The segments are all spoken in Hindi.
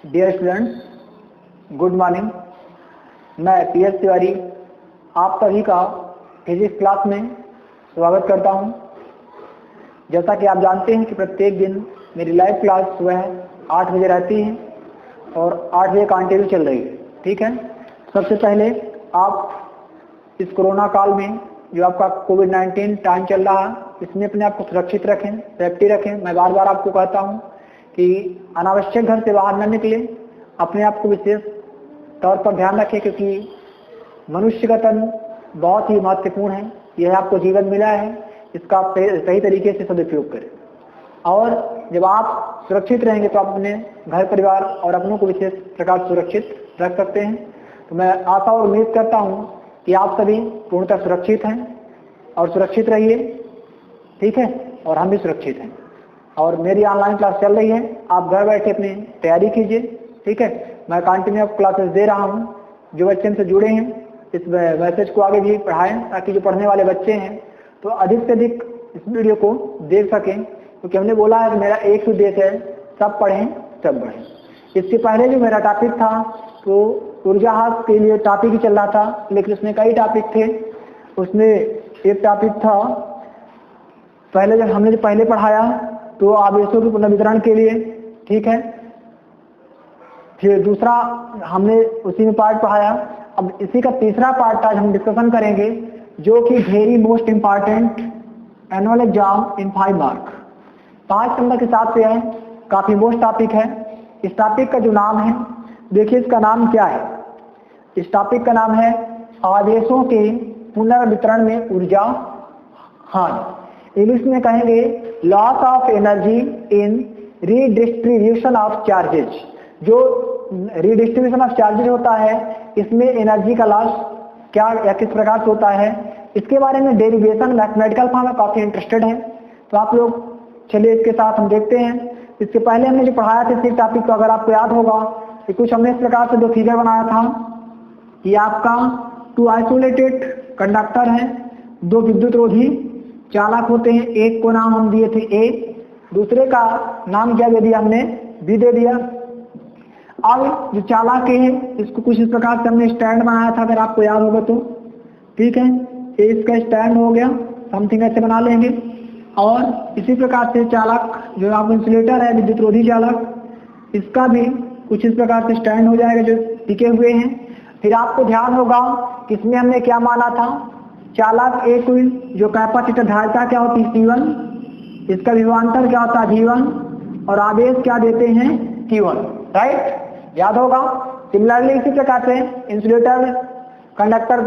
Dear students, good morning. मैं PS तिवारी आप सभी का फिजिक्स क्लास में स्वागत करता हूं। जैसा कि आप जानते हैं कि प्रत्येक दिन मेरी लाइव क्लास सुबह 8 बजे रहती है और 8 बजे कंटिन्यू चल रही है। ठीक है, सबसे पहले आप इस कोरोना काल में जो आपका कोविड-19 टाइम चल रहा है, इसमें अपने आप को सुरक्षित रखें, सेफ्टी रखें। मैं बार बार आपको कहता हूं कि अनावश्यक घर से बाहर न निकले, अपने आप को विशेष तौर पर ध्यान रखें, क्योंकि मनुष्य का तन बहुत ही महत्वपूर्ण है। यह आपको जीवन मिला है, इसका सही तरीके से सदुपयोग करें। और जब आप सुरक्षित रहेंगे तो आप अपने घर परिवार और अपनों को विशेष प्रकार सुरक्षित रख सकते हैं। तो मैं आशा और उम्मीद करता हूं कि आप सभी पूर्णतः सुरक्षित हैं और सुरक्षित रहिए। ठीक है, और हम भी सुरक्षित हैं। और मेरी ऑनलाइन क्लास चल रही है, आप घर बैठे अपनी तैयारी कीजिए। ठीक है, मैं कंटिन्यू क्लासेस दे रहा हूं। जो बच्चे हमसे जुड़े हैं इस मैसेज को आगे भी पढ़ाएं, ताकि जो पढ़ने वाले बच्चे हैं तो अधिक से अधिक इस वीडियो को देख सकें, क्योंकि हमने बोला है कि मेरा एक ही उद्देश्य है, सब पढ़ें सब बढ़ें। इसके पहले जो मेरा टॉपिक था तो ऊर्जा हाथ के लिए टॉपिक ही चल रहा था, लेकिन उसमें कई टॉपिक थे। उसमें एक टॉपिक था पहले जब हमने पहले पढ़ाया तो आवेशों के पुनर्वितरण के लिए। ठीक है, फिर दूसरा हमने उसी में पार्ट पढ़ाया। अब इसी का तीसरा पार्ट आज हम डिस्कशन करेंगे, जो कि very most important annual exam in 5 mark 5 number के हिसाब से है, काफी मोस्ट टॉपिक है। इस टॉपिक का जो नाम है, देखिए इसका नाम क्या है। इस टॉपिक का नाम है आवेशों के पुनर्वितरण में ऊर्जा हानि। इंग्लिश में कहेंगे loss of energy in redistribution of charges. जो रीडिस्ट्रीब्यूशन ऑफ चार्जेज होता है, इसमें एनर्जी का लॉस क्या या किस प्रकार से होता है, इसके बारे में डेरिवेशन मैथमेटिकल फॉर्म में काफी इंटरेस्टेड है। तो आप लोग चलिए इसके साथ हम देखते हैं। इसके पहले हमने जो पढ़ाया था इस टॉपिक को, अगर आपको याद होगा कि कुछ हमने इस प्रकार से 2 फिगर बनाया था कि आपका 2 आइसोलेटेड कंडक्टर है, 2 विद्युत रोधी चालक होते हैं। एक को नाम हम दिए थे A, दूसरे का नाम क्या दे दिया हमने, B दे दिया। अब जो चालक है इसको कुछ इस प्रकार से हमने स्टैंड बनाया था, अगर आपको याद होगा तो। ठीक है, ये इसका स्टैंड हो गया, समथिंग ऐसे बना लेंगे। और इसी प्रकार से चालक जो आप इंसुलेटर है, विद्युत रोधी चालक, इसका भी कुछ इस प्रकार से स्टैंड हो जाएगा, जो टिके हुए हैं। फिर आपको ध्यान होगा कि इसमें हमने क्या माना था, चालक एक जो कैपेसिटर धारिता क्या होती है C1, इसका विभवांतर क्या होता है V1, और आवेश क्या देते हैं Q1। राइट, याद होगा। सिमिलरली इसी प्रकार से इंसुलेटर कंडक्टर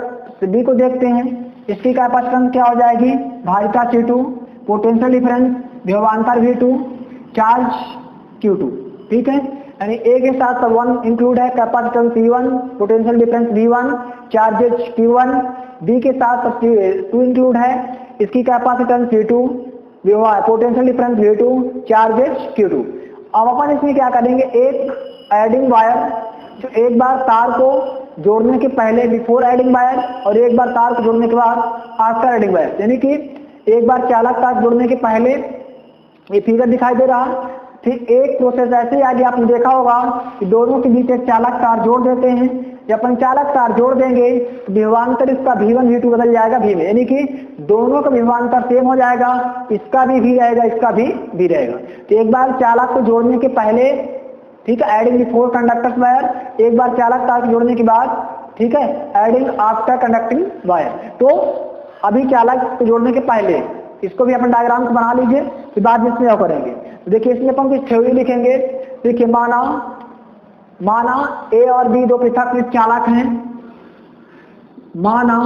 B को देखते हैं, इसकी कैपेसिटेंस क्या हो जाएगी, धारिता C2, पोटेंशियल डिफरेंस विभवांतर V2, चार्ज Q2। ठीक है, यानी A के साथ 1 इंक्लूड है, capacitance C1, potential difference V1, charges Q1। B के साथ 2 इंक्लूड है, इसकी capacitance C2, potential difference V2, charges Q2। अब अपन इसमें क्या करेंगे, एक एडिंग वायर, जो एक बार तार को जोड़ने के पहले बिफोर एडिंग वायर, और एक बार तार को जोड़ने के बाद आफ्टर एडिंग वायर। यानी कि एक बार चालक तार जोड़ने के पहले ये फिगर दिखाई दे रहा। फिर एक प्रोसेस ऐसे आगे आपने देखा होगा कि दोनों के बीच एक चालक तार जोड़ देते हैं। जब अपन चालक तार जोड़ देंगे तो विभवांतर इसका V1 V2 बदल जाएगा V में, यानी कि दोनों का विभवांतर सेम हो जाएगा, इसका भी V रहेगा, इसका भी V रहेगा। तो एक बार चालक को जोड़ने के पहले, ठीक है, एडिंग बिफोर कंडक्टर्स वायर, एक बार चालक तार को जोड़ने के बाद, ठीक है, एडिंग आफ्टर कंडक्टिंग वायर। तो अभी चालक को जोड़ने के पहले इसको भी अपन डायग्राम को बना लीजिए, फिर बाद में इसमें करेंगे। तो देखिए इसमें अपन कुछ थ्योरी लिखेंगे। देखिए माना A और B 2 पृथक चालक हैं। माना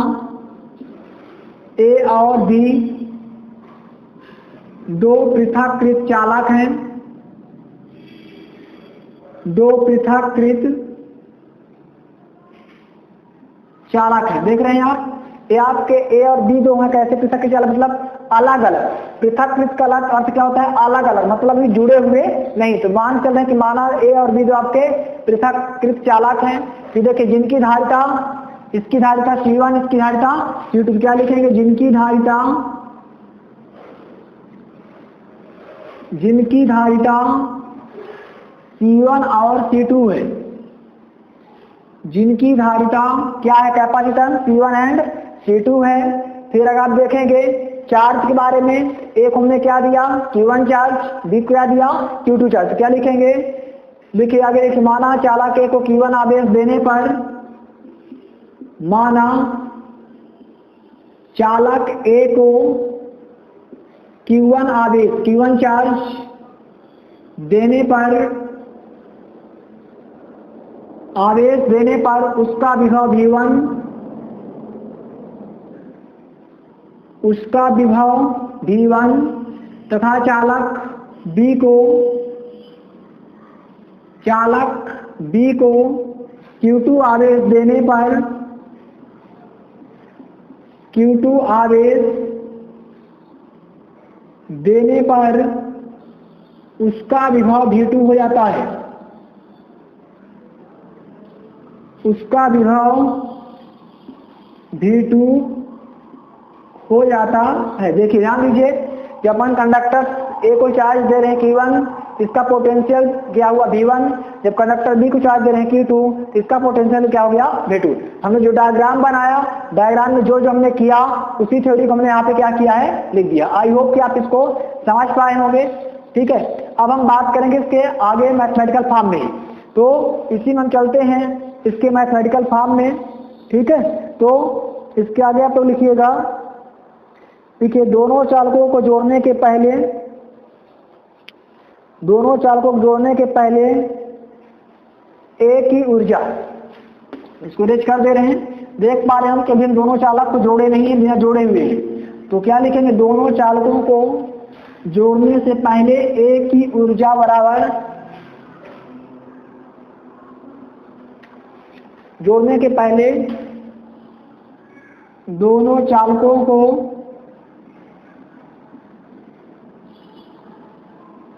A और B 2 पृथक चालक हैं, 2 पृथक चालक हैं। देख रहे हैं आप, ये आपके A और B 2 हैं, कैसे पृथक चालक, मतलब अलग अलग। पृथक का अलग अर्थ क्या होता है, अलग अलग, मतलब ये जुड़े हुए नहीं। तो मान चल रहे हैं कि माना A और B 2 आपके पृथक चालक हैं। फिर देखिए जिनकी धारिता, इसकी धारिता C1, इसकी धारिता C2। क्या लिखेंगे, जिनकी धारिता C1 और C2 है, जिनकी धारिता क्या है, कैपेसिटेंस C1 एंड C2 है। फिर अगर आप देखेंगे चार्ज के बारे में, एक हमने क्या दिया, Q1 चार्ज, बी क्या दिया, Q2 चार्ज। तो क्या लिखेंगे, लिखिए आगे, एक माना चालक ए को Q1 आवेश देने पर, माना चालक ए को Q1 आवेश, Q1 चार्ज देने पर, आवेश देने पर उसका विभव V1, उसका विभव V1 तथा चालक B को, चालक B को Q2 आवेश देने पर, Q2 आवेश देने पर उसका विभव V2 हो जाता है, उसका विभव V2 हो जाता है। देखिए ध्यान दीजिए, जब अपन कंडक्टर ए को चार्ज दे रहे हैं Q1, इसका पोटेंशियल क्या हुआ V1, जब कंडक्टर बी को चार्ज दे रहे हैं Q2, इसका पोटेंशियल क्या हो गया V2। हमने जो डायग्राम बनाया, डायग्राम में जो जो हमने किया उसी थ्योरी को हमने यहाँ पे क्या किया है, लिख दिया। आई होप कि आप इसको समझ पाए होंगे। ठीक है, अब हम बात करेंगे इसके आगे मैथमेटिकल फॉर्म में, तो इसी में हम चलते हैं इसके मैथमेटिकल फॉर्म में। ठीक है, तो इसके आगे आप तो लिखिएगा, देखिए दोनों चालकों को जोड़ने के पहले, दोनों चालकों को जोड़ने के पहले एक ही ऊर्जा, इसको रेज कर दे रहे हैं, देख पा रहे हैं हम कि अभी हम दोनों चालक को जोड़े नहीं है, बिना जोड़े हुए हैं। तो क्या लिखेंगे, दोनों चालकों को जोड़ने से पहले एक ही ऊर्जा बराबर, जोड़ने के पहले दोनों चालकों को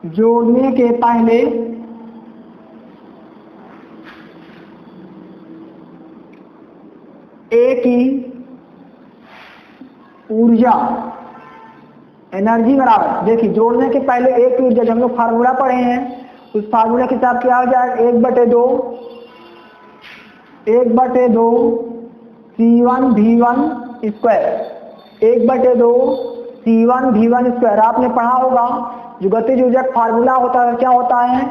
जोड़ने के पहले एक ही ऊर्जा, एनर्जी बराबर, देखिए जोड़ने के पहले एक ही ऊर्जा, जब हम लोग फार्मूला पढ़े हैं उस फार्मूला के हिसाब क्या हो जाएगा, 1/2 C1 V1 square, 1/2 C1 V1 square. आपने पढ़ा होगा जो गतिज ऊर्जा का फार्मूला होता है क्या होता है,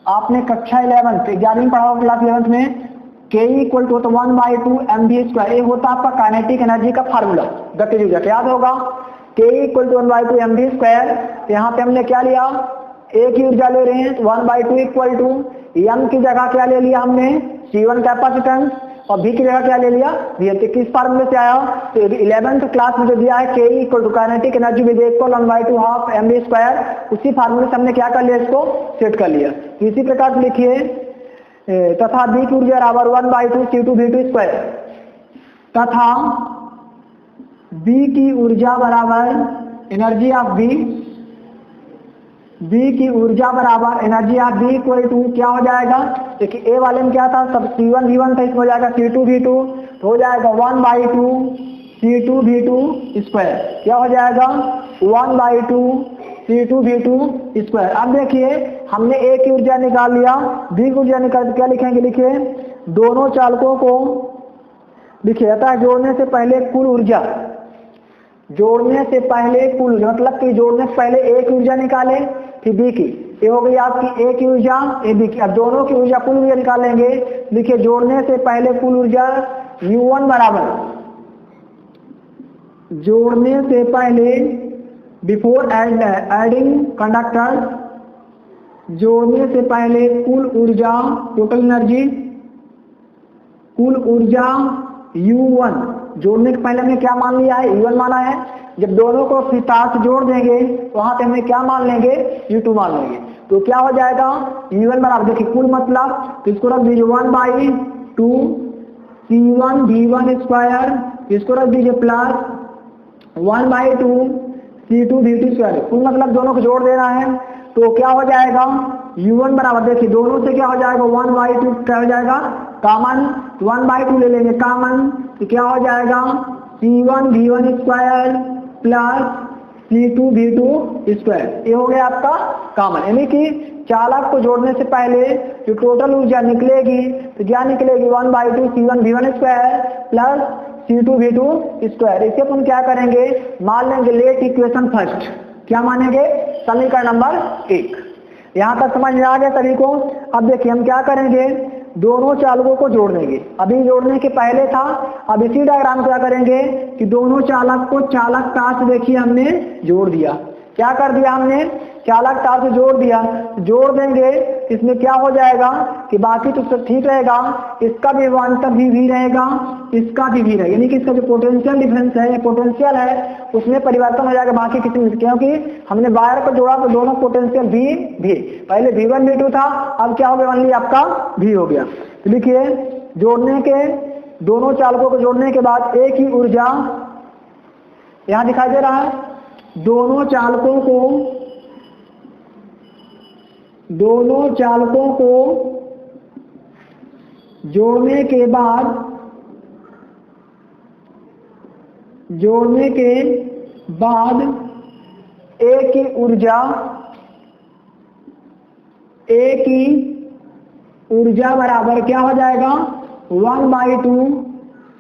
आपने कक्षा 11वीं में पढ़ा होगा, क्लास 11th में, K = 1/2 mv स्क्वायर। ये होता है आपका काइनेटिक एनर्जी का फार्मूला गतिज ऊर्जा, याद होगा, K = 1/2 mv स्क्वायर। तो यहाँ पे हमने क्या लिया, एक ही ऊर्जा ले रहे हैं, तो 1/2 = m की जगह क्या ले लिया हमने, C1 कैपेसिटेंस, और V की जगह क्या ले लिया, V। तो किस फार्मूले से आया, तो 11th क्लास में जो दिया है K = kinetic energy with 1/2 mv square, उसी फार्मूले से हमने क्या कर लिया, इसको सेट कर लिया। इसी प्रकार से लिखिए, तथा B की ऊर्जा बराबर 1/2 C2 V2 स्क्वायर, तथा B की ऊर्जा बराबर एनर्जी ऑफ B की ऊर्जा बराबर एनर्जी ऑफ B = क्या हो जाएगा, देखिए ए वाले में क्या था, सब C1 V1 था, इसमें हो जाएगा C2 V2, तो हो जाएगा 1/2 C2 V2 स्क्वायर। क्या हो जाएगा, 1/2 C2 V2 स्क्वायर। अब देखिए हमने ए की ऊर्जा निकाल लिया, बी की ऊर्जा निकाल, क्या लिखेंगे, लिखिए दोनों चालकों को, लिखिए अतः जोड़ने से पहले कुल ऊर्जा, जोड़ने से पहले कुल, मतलब कि जोड़ने से पहले एक ऊर्जा निकाले, फिर बी की, ये हो गई आपकी ए की ऊर्जा, ए बी की। अब दोनों की ऊर्जा, कुल ऊर्जा निकालेंगे, लिखिए जोड़ने से पहले कुल ऊर्जा U1 बराबर, जोड़ने से पहले बिफोर एडिंग कंडक्टर, जोड़ने से पहले कुल ऊर्जा, टोटल एनर्जी, कुल ऊर्जा U1, जोड़ने के पहले हमने क्या मान लिया है, U1 माना है। जब दोनों को फिर तार से जोड़ देंगे वहां पे हमें क्या मान लेंगे, U2 मान लेंगे। तो क्या हो जाएगा, U1 बराबर, देखिए कुल मतलब, तो इसको रख दीजिए 1/2 C1 V1 स्क्वायर, इसको रख दीजिए प्लस 1/2 C2 V2 स्क्वायर। कुल मतलब दोनों को जोड़ देना है, तो क्या हो जाएगा, U1 बराबर, देखिए दोनों से क्या हो जाएगा, 1/2 क्या हो जाएगा, कॉमन, 1/2 ले लेंगे कॉमन, तो क्या हो जाएगा, C1 V1 square plus C2 V2 square. ये हो गया आपका कॉमन, यानी कि चालक को जोड़ने से पहले जो टोटल ऊर्जा निकलेगी तो क्या निकलेगी 1/2 C1V1 square plus C2V2 square. इसे अपन क्या करेंगे, मान लेंगे लेट इक्वेशन फर्स्ट। क्या मानेंगे, समीकरण नंबर 1। यहाँ तक समझ में आ गया सभी को। अब देखिए हम क्या करेंगे, दोनों चालकों को जोड़ देंगे। अभी जोड़ने के पहले था, अब इसी डायग्राम क्या करेंगे कि दोनों चालक को चालक तार से देखिए हमने जोड़ दिया। क्या कर दिया हमने, चालक तार से जोड़ दिया। जोड़ देंगे इसमें क्या हो जाएगा कि बाकी तो सब ठीक रहेगा, इसका भी विभवांतर भी रहेगा, इसका भी रहेगा, यानी कि इसका जो पोटेंशियल डिफरेंस है, पोटेंशियल है उसमें परिवर्तन हो जाएगा बाकी किसी में, क्योंकि हमने वायर को जोड़ा तो दोनों पोटेंशियल भी पहले V1 V2 था, अब क्या हो गया ओनली आपका V हो गया। तो लिखिए जोड़ने के, दोनों चालकों को जोड़ने के बाद एक ही ऊर्जा यहां दिखाई दे रहा है, दोनों चालकों को जोड़ने के बाद एक ही ऊर्जा बराबर क्या हो जाएगा 1/2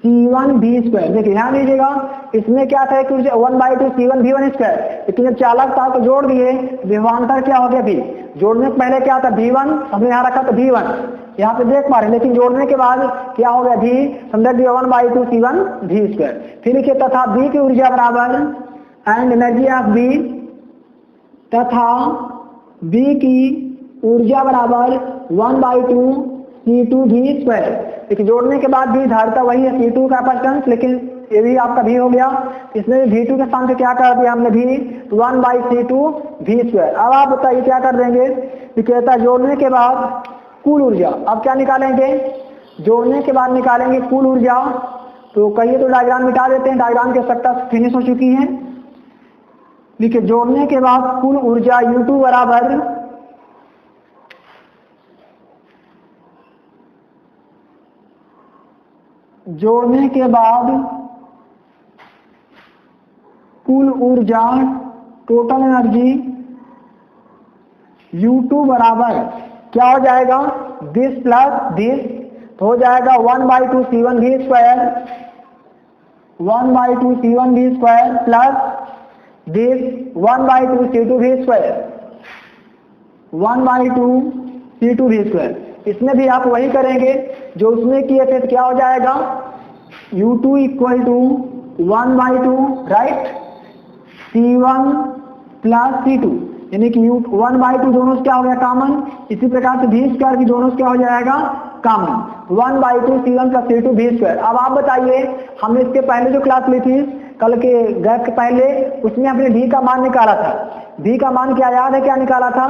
C1V स्क्वायर। देखिए ध्यान दीजिएगा, इसमें क्या था कि 1/2 C1V1 स्क्वायर, लेकिन जब चालक तार को जोड़ दिए विभवांतर क्या हो गया V। जोड़ने से पहले क्या था V1, हमने यहाँ रखा था V1, यहाँ पे देख पा रहे, लेकिन जोड़ने के बाद क्या हो गया V, समझ दिया 1/2 C1V स्क्वायर। फिर लिखिए तथा V की ऊर्जा बराबर एंड एनर्जी ऑफ V, तथा V की ऊर्जा बराबर 1/2 C2V स्क्वायर। देखिए जोड़ने के बाद भी धारिता वही है C2 का कैपेसिटेंस, लेकिन ये भी आपका V हो गया, इसमें V2 के स्थान पे क्या कर दिया हमने V, 1/C2V स्क्वायर। अब आप बताइए क्या कर देंगे, कहता है जोड़ने के बाद कुल ऊर्जा। अब क्या निकालेंगे, जोड़ने के बाद निकालेंगे कुल ऊर्जा। तो कहिए तो डायग्राम मिटा देते हैं, डायग्राम की आवश्यकता फिनिश हो चुकी है। देखिए जोड़ने के बाद कुल ऊर्जा U2 बराबर जोड़ने के बाद कुल ऊर्जा टोटल एनर्जी U2 बराबर क्या हो जाएगा, दिस प्लस दिस, तो हो जाएगा 1/2 C1V square, 1/2 C1V square plus this 1/2 C2V square, 1/2 C2V square. इसमें भी आप वही करेंगे जो उसमें किए थे, तो क्या हो जाएगा U2 equal to 1/2 right C1 plus C2, यानी कि 1/2 दोनों से क्या हो गया कॉमन। इसी प्रकार से V स्क्वायर भी दोनों से क्या हो जाएगा common, 1/2 C1 plus C2 V square. अब आप बताइए, हमने इसके पहले जो क्लास ली थी कल के गैप के पहले, उसमें हमने V का मान निकाला था। V का मान क्या याद है, क्या निकाला था,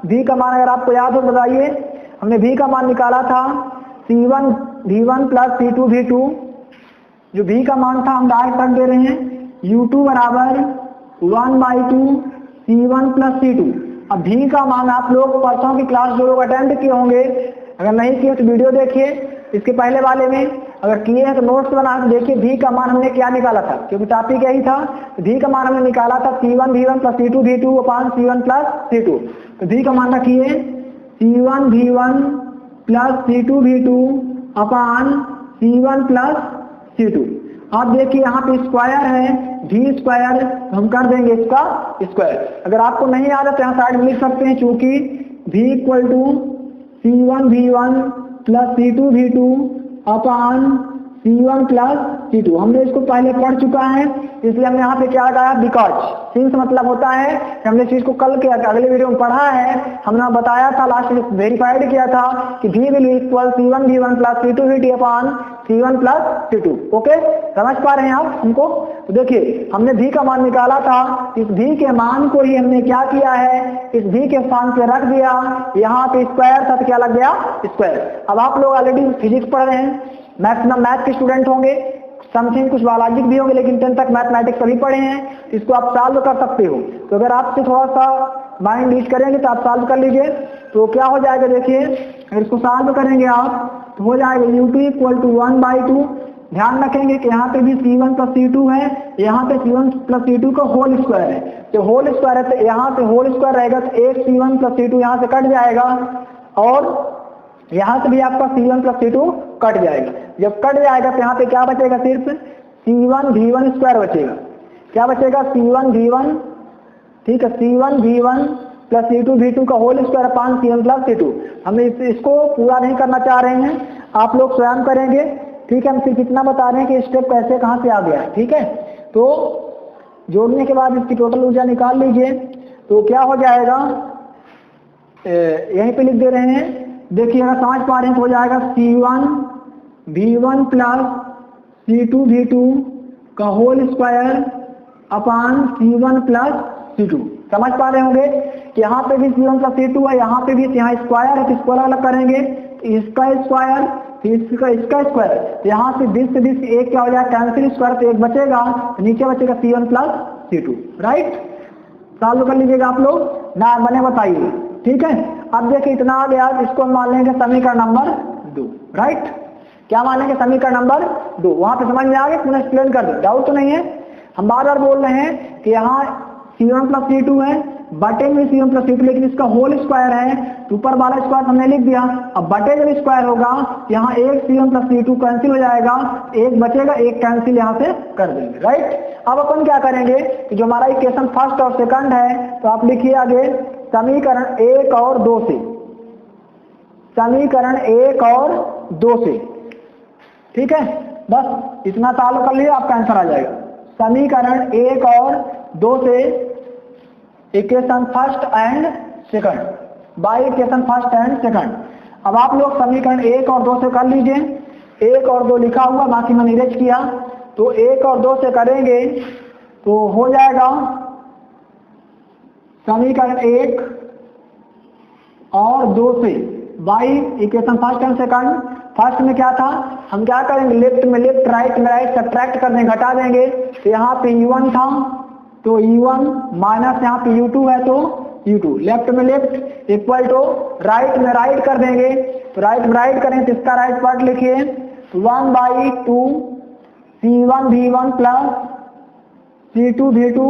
V का मान अगर आपको याद हो बताइए। हमने V का मान निकाला था C1V1 प्लस C2V2। जो V का मान था हम डायरेक्ट रख दे रहे हैं, U2 बराबर 1/2 C1 प्लस C2। अब V का मान आप लोग परसों की क्लास जो लोग अटेंड किए होंगे, अगर नहीं किए तो वीडियो देखिए, इसके पहले वाले में अगर किए हैं तो नोट्स बना के देखिए V का मान हमने क्या निकाला था, क्योंकि टॉपिक यही था। V का मान हमने निकाला था C1V1 plus C2V2 upon C1 plus C2। तो V का मान रखिए C1V1 plus C2V2 upon C1 plus C2। आप देखिए यहाँ पे स्क्वायर है, V स्क्वायर हम कर देंगे इसका स्क्वायर। अगर आपको नहीं याद है तो यहाँ साइड में लिख सकते हैं, चूंकि V equal to C1V1 plus C2V2 upon C1 plus C2। हमने इसको पहले पढ़ चुका है, इसलिए हमने यहाँ पे क्या लगाया बिकॉज। सिंस मतलब होता है कि हमने चीज को कल के अगले वीडियो में पढ़ा है, हमने बताया था, लास्ट में वेरीफाइड किया था कि V will equal C1V1 plus C2V2 upon C1 plus C2। Okay, समझ पा रहे हैं आप हमको। तो देखिए हमने V का मान निकाला था, इस V के मान को ही हमने क्या किया है, इस V के स्थान पे रख दिया, यहाँ पे स्क्वायर था तो क्या लग गया स्क्वायर। अब आप लोग ऑलरेडी फिजिक्स पढ़ रहे हैं, मैक्सिमम मैथ के स्टूडेंट होंगे, समथिंग कुछ बायोलॉजिक भी होंगे, लेकिन 10 तक मैथमेटिक्स सभी पढ़े हैं, इसको आप सॉल्व कर सकते हो। तो अगर आपसे थोड़ा सा माइंड यूज करेंगे तो आप सॉल्व कर लीजिए। तो क्या हो जाएगा देखिए, अगर इसको सॉल्व करेंगे आप तो हो जाएगा U2 इक्वल टू 1/2 ध्यान रखेंगे कि यहाँ पे भी C1 प्लस C2 है, यहाँ पे C1 प्लस C2 का होल स्क्वायर है। तो होल स्क्वायर है तो यहाँ पे होल स्क्वायर रहेगा तो एक C1 प्लस C2 यहाँ से कट जाएगा और यहाँ से भी आपका C1 प्लस C2 कट जाएगा। जब कट जाएगा तो यहाँ पे क्या बचेगा, सिर्फ C1 V1 स्क्वायर बचेगा। क्या बचेगा, C1 V1, ठीक है, C1 V1 plus C2 V2 का whole square upon C1 plus C2। हम इसको पूरा नहीं करना चाह रहे हैं, आप लोग स्वयं करेंगे, ठीक है। हम सिर्फ इतना बता रहे हैं कि स्टेप कैसे कहाँ से आ गया, ठीक है। तो जोड़ने के बाद इसकी टोटल ऊर्जा निकाल लीजिए तो क्या हो जाएगा, यहीं पे लिख दे रहे हैं, देखिए अगर समझ पा रहे हैं तो हो जाएगा C1 V1 plus C2 V2 का whole square upon C1 plus C2। समझ पा रहे होंगे कि यहाँ पे भी C1 प्लस C2 है, यहाँ पे भी, यहाँ स्क्वायर है तो इसको अलग अलग करेंगे, इसका स्क्वायर इसका स्क्वायर, यहाँ से 20 से 20 एक क्या हो जाएगा, कैंसिल स्क्वायर तो एक बचेगा, तो नीचे बचेगा C1 plus C2। Right, solve कर लीजिएगा आप लोग ना, बने बताइए, ठीक है। अब देखिए इतना आ गया, इसको मान लेंगे समीकरण नंबर 2। राइट, क्या मानेंगे, समीकरण नंबर 2। वहां पे समझ में आ गया, पुनः एक्सप्लेन कर दो, डाउट तो नहीं है। हम बार बार बोल रहे हैं कि यहाँ C1 प्लस C2 है, बटे में C1 प्लस C2, लेकिन इसका होल स्क्वायर है तो ऊपर वाला स्क्वायर हमने लिख दिया। अब बटे जब स्क्वायर होगा यहाँ एक C1 प्लस C2 कैंसिल हो जाएगा, एक बचेगा, एक कैंसिल यहाँ से कर देंगे। राइट, अब अपन क्या करेंगे कि जो हमारा इक्वेशन फर्स्ट और सेकंड है, तो आप लिखिए आगे समीकरण 1 और 2 से, समीकरण 1 और 2 से, ठीक है। बस इतना सॉल्व कर लिया, आपका आंसर आ जाएगा। समीकरण 1 और 2 से equation first and second, by equation first and second. अब आप लोग समीकरण 1 और 2 से कर लीजिए, 1 और 2 लिखा हुआ, बाकी मैंने इरेज किया, तो 1 और 2 से करेंगे तो हो जाएगा समीकरण 1 और 2 से by equation first and second. First में क्या था, हम क्या करेंगे, लेफ्ट में लेफ्ट, राइट में राइट, सब्ट्रैक्ट कर देंगे, घटा देंगे। तो यहाँ पे U1 था तो U1 माइनस यहाँ पे U2 है तो U2, लेफ्ट में लेफ्ट इक्वल टू राइट में राइट कर देंगे, तो राइट में राइट करें तो इसका राइट पार्ट लिखिए 1/2 C1 V1 plus C2 V2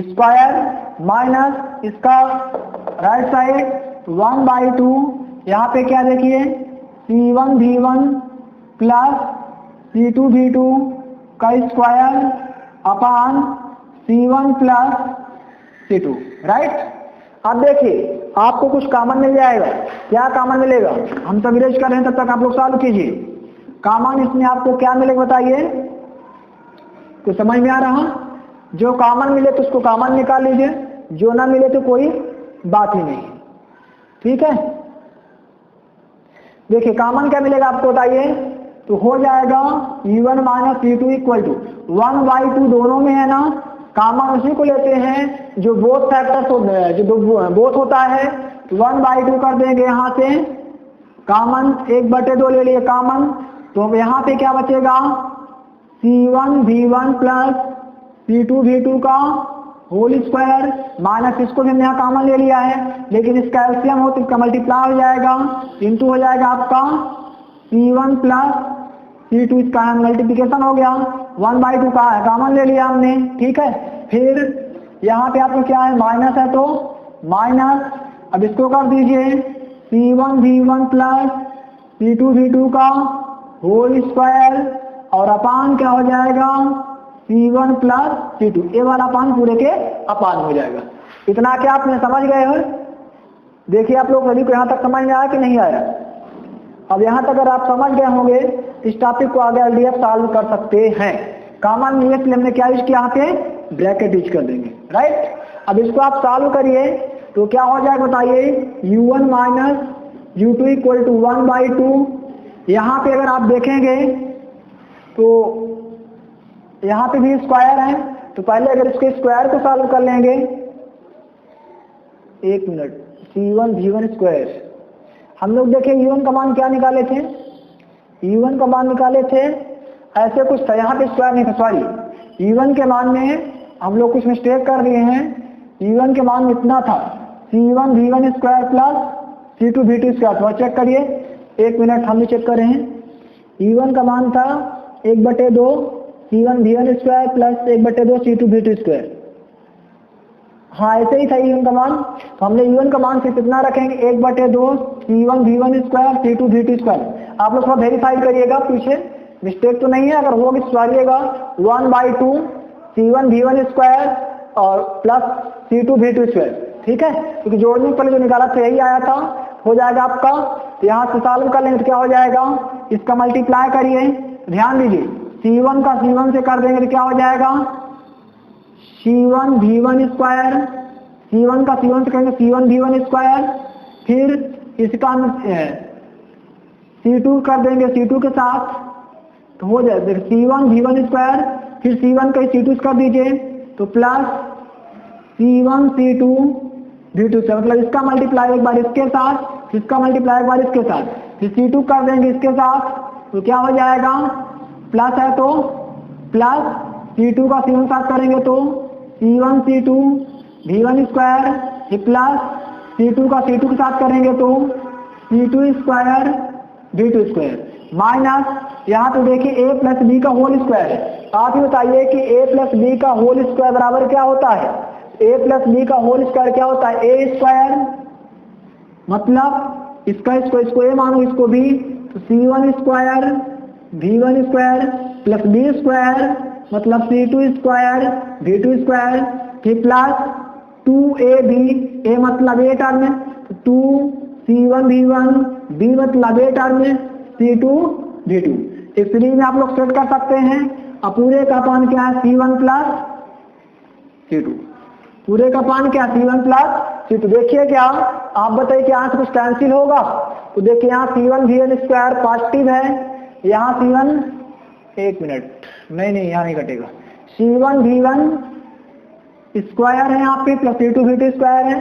square minus इसका राइट साइड 1/2, यहाँ पे क्या देखिए C1 V1 plus C2 V2 का square upon C1 plus C2। Right, अब देखिए आपको कुछ कॉमन मिल जाएगा। क्या कॉमन मिलेगा, हम सब इरेज कर रहे हैं, तब तक आप लोग सॉल्व कीजिए। कॉमन इसमें आपको क्या मिलेगा बताइए, तो समझ में आ रहा, जो कॉमन मिले तो उसको कॉमन निकाल लीजिए, जो ना मिले तो कोई बात ही नहीं, ठीक है। देखिए कॉमन क्या मिलेगा आपको बताइए, तो हो जाएगा U1 minus U2 equal to 1/2, दोनों में है ना, कॉमन उसी को लेते हैं जो बोथ फैक्टर्स होते हैं, जो बोथ होता है, तो 1/2 कर देंगे, यहाँ से कॉमन 1/2 ले लिए कॉमन, तो यहाँ पे क्या बचेगा C1 V1 plus C2 V2 का होल स्क्वायर माइनस इसको भी हमने यहाँ कॉमन ले लिया है, लेकिन इसका एलसीएम हो तो इसका मल्टीप्लाई हो जाएगा, इंटू हो जाएगा आपका C1 प्लस C2, इसका मल्टीप्लिकेशन हो गया, 1/2 का है कॉमन ले लिया हमने, ठीक है। फिर यहाँ पे आपको क्या है, माइनस है तो माइनस, अब इसको कर दीजिए C1 V1 plus C2 V2 का होल स्क्वायर और अपान क्या हो जाएगा C1 प्लस C2, ये वाला अपान पूरे के अपान हो जाएगा। इतना क्या आपने समझ गए हो, देखिए आप लोग सभी को यहाँ तक समझ में आया कि नहीं आया। अब यहाँ तक अगर आप समझ गए होंगे इस टॉपिक को आगे एलडीएफ सॉल्व कर सकते हैं। कॉमन लिए हमने क्या यूज किया, यहाँ पे ब्रैकेट यूज कर देंगे। राइट, अब इसको आप सॉल्व करिए तो क्या हो जाएगा बताइए, U1 minus U2 equal to 1/2। यहाँ पे अगर आप देखेंगे तो यहाँ पे भी स्क्वायर है, तो पहले अगर इसके स्क्वायर को सॉल्व कर लेंगे, एक मिनट, C1 V1 स्क्वायर, हम लोग देखें U1 का मान क्या निकाले थे, U1 का मान निकाले थे ऐसे कुछ था, यहाँ पे स्क्वायर नहीं था, सॉरी U1 के मान में हम लोग कुछ मिस्टेक कर दिए हैं। U1 के मान इतना था C1 V1 square plus C2 V2 square, तो चेक करिए, एक मिनट हम भी चेक कर रहे हैं। U1 का मान था 1/2 C1 V1 square plus 1/2 C2 V2 square. हाँ ऐसे ही था E1 का मान, तो हमने E1 का मान सिर्फ कितना रखेंगे 1/2 C1 V1 square C2 V2 square. आप लोग थोड़ा वेरीफाई करिएगा, पीछे मिस्टेक तो नहीं है, अगर होगा तो सुधारिएगा। 1/2 C1 V1 स्क्वायर और प्लस C2 V2 स्क्वायर, ठीक है, क्योंकि जोड़ने के पहले जो निकाला था यही आया था, हो जाएगा आपका। तो यहाँ से सॉल्व कर लेंगे तो क्या हो जाएगा, इसका मल्टीप्लाई करिए, ध्यान दीजिए C1 का C1 से कर देंगे तो क्या हो जाएगा C1 V1 स्क्वायर, C1 का C1 से करेंगे C1 V1 स्क्वायर, फिर इसका C2 कर देंगे C2 के साथ, तो हो जाएगा C1 V1 स्क्वायर, फिर C1 का C2 कर दीजिए तो प्लस C1 C2 V2 से, मतलब इसका मल्टीप्लाई एक बार इसके साथ, इसका मल्टीप्लाई एक बार इसके साथ, फिर C2 कर देंगे इसके साथ, तो क्या हो जाएगा प्लस है तो प्लस C2 का C1 साथ करेंगे तो C1 C2 V1 square, plus C2 का C2 के साथ करेंगे तो C2 square V2 square, minus यहाँ तो देखिए a प्लस बी का होल स्क्वायर है। आप ही बताइए कि a प्लस बी का होल स्क्वायर बराबर क्या होता है, a प्लस बी का होल स्क्वायर क्या होता है a स्क्वायर, मतलब इसका इसको a मानो इसको b, तो C1 square V1 square plus b square मतलब C2 स्क्वायर V2 स्क्वायर, फिर प्लस 2ab, a मतलब a टर्म है तो 2C1 V1, b मतलब a टर्म है C2 V2। इस सीरीज में आप लोग सेट कर सकते हैं। अब पूरे का पान क्या है C1 प्लस C2, पूरे का पान क्या C1 प्लस C2। देखिए क्या आप बताइए कि यहाँ से कुछ कैंसिल होगा, तो देखिए यहाँ C1 V1 स्क्वायर पॉजिटिव है, यहाँ C1 एक मिनट नहीं यहाँ नहीं घटेगा, C1 V1 स्क्वायर है यहाँ पे प्लस C2 V2 स्क्वायर है।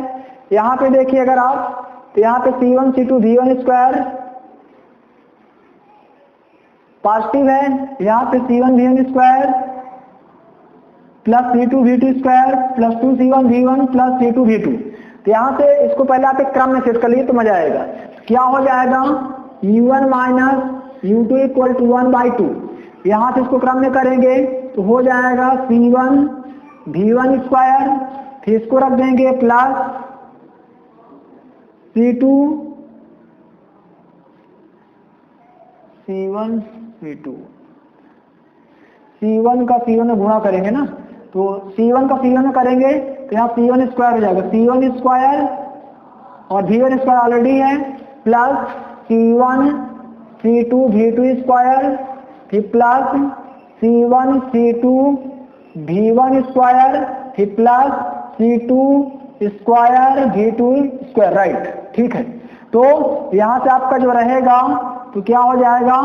यहाँ पे देखिए अगर आप तो यहाँ पे C1 C2 V1 square positive है, यहाँ पे C1 V1 square plus C2 V2 square plus 2C1 V1 plus C2 V2। तो यहाँ से इसको पहले आप एक क्रम में सेट कर लीजिए तो मजा आएगा। क्या हो जाएगा U1 minus U2 equal to 1/2, यहाँ से इसको क्रम में करेंगे तो हो जाएगा C1 V1 स्क्वायर, फिर इसको रख देंगे प्लस C1 V2, C1 का C1 में गुणा करेंगे ना, तो C1 का C1 में करेंगे तो यहाँ C1 स्क्वायर हो जाएगा, C1 स्क्वायर और V1 स्क्वायर ऑलरेडी है plus C1 C2 V2 square, फिर plus C1 C2 V1 square, फिर plus C2 square V2 square, right, ठीक है। तो यहाँ से आपका जो रहेगा तो क्या हो जाएगा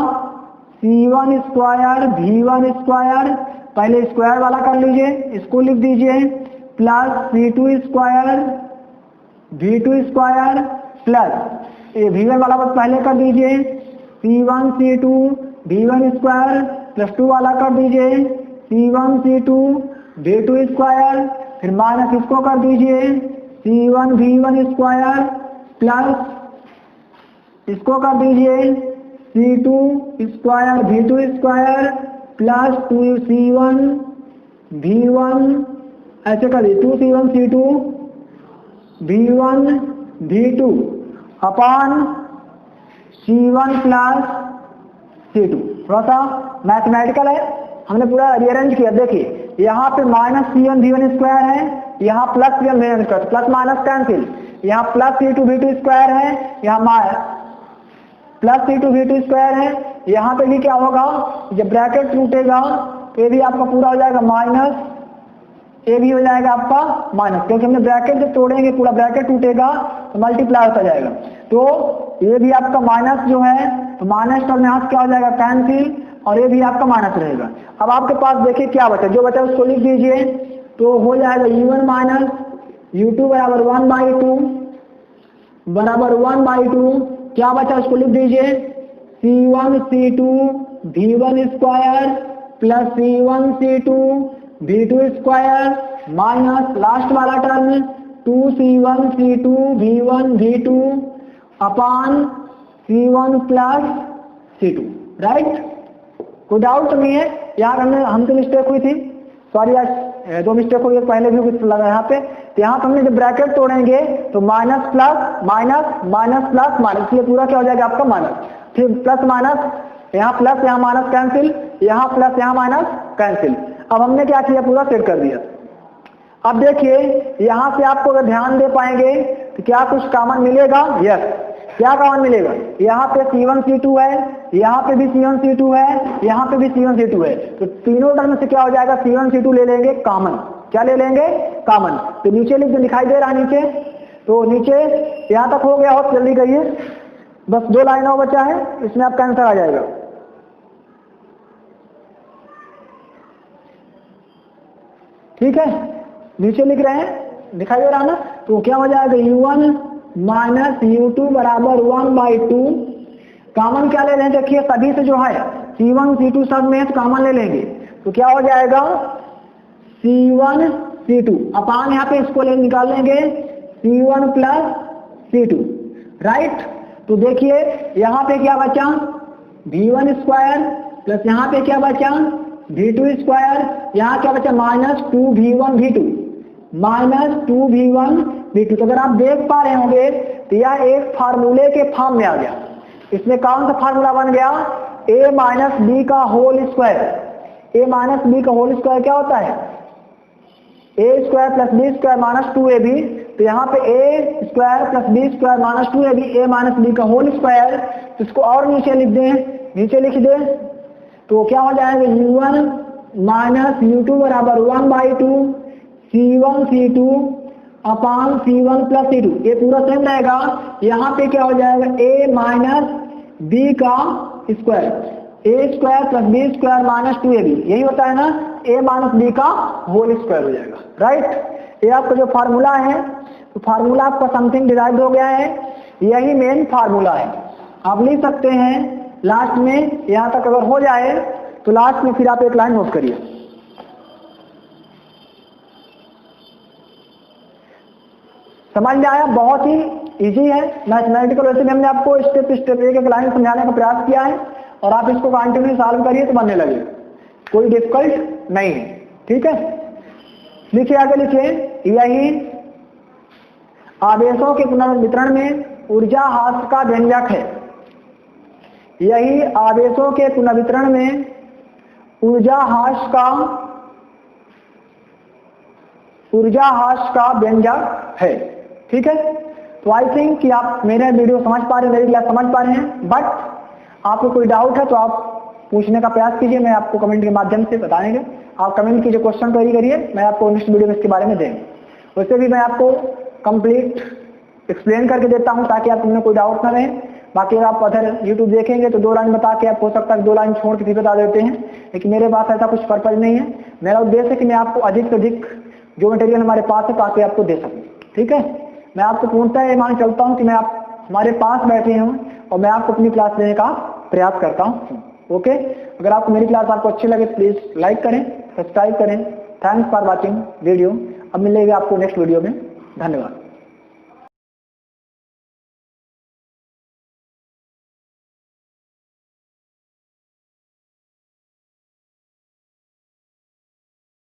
C1 स्क्वायर V1 स्क्वायर, पहले स्क्वायर वाला कर लीजिए, इसको लिख दीजिए plus C2 square V2 square plus ये V1 वाला बस पहले कर दीजिए C1 C2 V1 square plus 2 वाला कर दीजिए C1 C2 V2 स्क्वायर, फिर माइनस इसको कर दीजिए C1 V1 स्क्वायर प्लस इसको कर दीजिए C2 square V2 square plus 2C1 V1, ऐसे कर दीजिए 2C1 C2 V1 V2 upon C1 plus C2। थोड़ा सा मैथमेटिकल है, हमने पूरा रीअरेंज किया। देखिए यहाँ पे माइनस C1 V1 स्क्वायर है, यहाँ plus C1 V1 square, plus minus cancel, यहाँ प्लस C2 V2 स्क्वायर है, यहाँ प्लस C2 V2 स्क्वायर है। यहाँ पे भी क्या होगा, जब ब्रैकेट टूटेगा तो ये भी आपका पूरा हो जाएगा माइनस, ये भी हो जाएगा आपका माइनस, क्योंकि हमने ब्रैकेट जब तोड़ेंगे पूरा ब्रैकेट टूटेगा तो मल्टीप्लाई होता जाएगा, तो ये भी आपका माइनस जो है तो माइनस टर्म यहाँ से क्या हो जाएगा कैंसिल, और ये भी आपका माइनस रहेगा। अब आपके पास देखिए क्या बचा, जो बचा उसको लिख दीजिए, तो हो जाएगा U1 माइनस U2 बराबर 1/2 बराबर 1/2, क्या बचा उसको लिख दीजिए C1 C2 V1 square plus C1 C2 V2 square minus last वाला term 2C1 C2 V1 V2 upon C1 plus C2, right. कोई डाउट तो नहीं है? यहाँ हमसे मिस्टेक हुई थी, सॉरी आज 2 मिस्टेक हुई, पहले भी कुछ लगा यहाँ पे। तो यहाँ हमने जब ब्रैकेट तोड़ेंगे तो minus plus minus minus plus minus, ये पूरा क्या हो जाएगा आपका माइनस, फिर प्लस माइनस, यहाँ प्लस यहाँ माइनस कैंसिल, यहाँ प्लस यहाँ माइनस कैंसिल। अब हमने क्या किया, पूरा सेट कर दिया। अब देखिए यहाँ से आपको अगर ध्यान दे पाएंगे तो क्या कुछ कॉमन मिलेगा? यस, क्या कॉमन मिलेगा? यहाँ पे C1 C2 है, यहाँ पे भी C1 C2 है, यहाँ पे भी C1 C2 है, तो तीनों टर्म से क्या हो जाएगा, C1 C2 ले लेंगे कॉमन। क्या ले लेंगे? कॉमन। तो नीचे लिख दो, दिखाई दे रहा है नीचे, तो नीचे यहाँ तक हो गया, और जल्दी करिए, बस 2 लाइन और बचा है, इसमें आपका आंसर आ जाएगा। ठीक है, नीचे लिख रहे हैं, दिखाई दे रहा ना? तो क्या हो जाएगा, U1 माइनस U2 बराबर 1/2। कॉमन क्या ले लें? देखिए सभी से जो है C1 C2 सब में कॉमन ले लेंगे, तो क्या हो जाएगा C1 C2 अपान यहाँ पे इसको ले निकाल लेंगे C1 प्लस C2, राइट। तो देखिए यहाँ पे क्या बचा, V1 स्क्वायर प्लस यहाँ पे क्या बचा, V2 स्क्वायर, यहाँ क्या बचा minus 2V1 V2, minus 2V1 V2। तो अगर आप देख पा रहे होंगे तो यह एक फार्मूले के फॉर्म में आ गया। इसमें कौन सा फार्मूला बन गया, a माइनस बी का whole square. a minus B का होल स्क्वायर क्या होता है, a square plus B square minus 2ab। तो यहाँ पे a square plus B square minus 2ab, a minus B का होल स्क्वायर। तो इसको और नीचे लिख दें, नीचे लिख दें, तो क्या हो जाएगा U1 माइनस U2 बराबर 1/2 C1 C2 अपान C1 प्लस C2, ये पूरा सेम रहेगा। यहाँ पे क्या हो जाएगा, a माइनस बी का square, a square plus B square minus 2ab, यही होता है ना, a माइनस बी का होल स्क्वायर हो जाएगा, राइट। ये आपका जो फार्मूला है, तो फार्मूला आपका समथिंग डिराइव हो गया है, यही मेन फार्मूला है। आप लिख सकते हैं लास्ट में, यहाँ तक अगर हो जाए तो लास्ट में फिर आप एक लाइन नोट करिए। समझ में आया? बहुत ही इजी है मैथमेटिकल। वैसे भी हमने आपको स्टेप स्टेप एक लाइन समझाने का प्रयास किया है, और आप इसको कंटिन्यू सॉल्व करिए तो बनने लगे, कोई डिफिकल्ट नहीं है। ठीक है, लिखिए आगे, लिखिए यही आवेशों के पुनर्वितरण में ऊर्जा ह्रास का व्यंजक है। यही आवेशों के पुनर्वितरण में ऊर्जा ह्रास का व्यंजक है। ठीक है, तो आई थिंक कि आप मेरा वीडियो समझ पा रहे हैं, मेरी क्लास समझ पा रहे हैं। बट आपको कोई डाउट है तो आप पूछने का प्रयास कीजिए, मैं आपको कमेंट के माध्यम से बताएंगे। आप कमेंट कीजिए, क्वेश्चन क्वेरी करिए, मैं आपको नेक्स्ट वीडियो में इसके बारे में देंगे। वैसे भी मैं आपको कंप्लीट एक्सप्लेन करके देता हूं ताकि आप में कोई डाउट ना रहे। बाकी अगर आप अगर यूट्यूब देखेंगे तो 2 लाइन बता के आप हो सकता है 2 लाइन छोड़ के भी बता देते हैं, लेकिन मेरे पास ऐसा कुछ पर्पज नहीं है। मेरा उद्देश्य है कि मैं आपको अधिक से अधिक जो मटेरियल हमारे पास है ताकि आपको दे सकूं। ठीक है, मैं आपको पूर्णतः ये मान चलता हूं कि मैं आप हमारे पास बैठे हूं और मैं आपको अपनी क्लास लेने का प्रयास करता हूं। ओके, अगर आपको मेरी क्लास आपको अच्छी लगे प्लीज लाइक करें, सब्सक्राइब करें। Thanks for watching video. अब मिलेंगे आपको नेक्स्ट वीडियो में। धन्यवाद।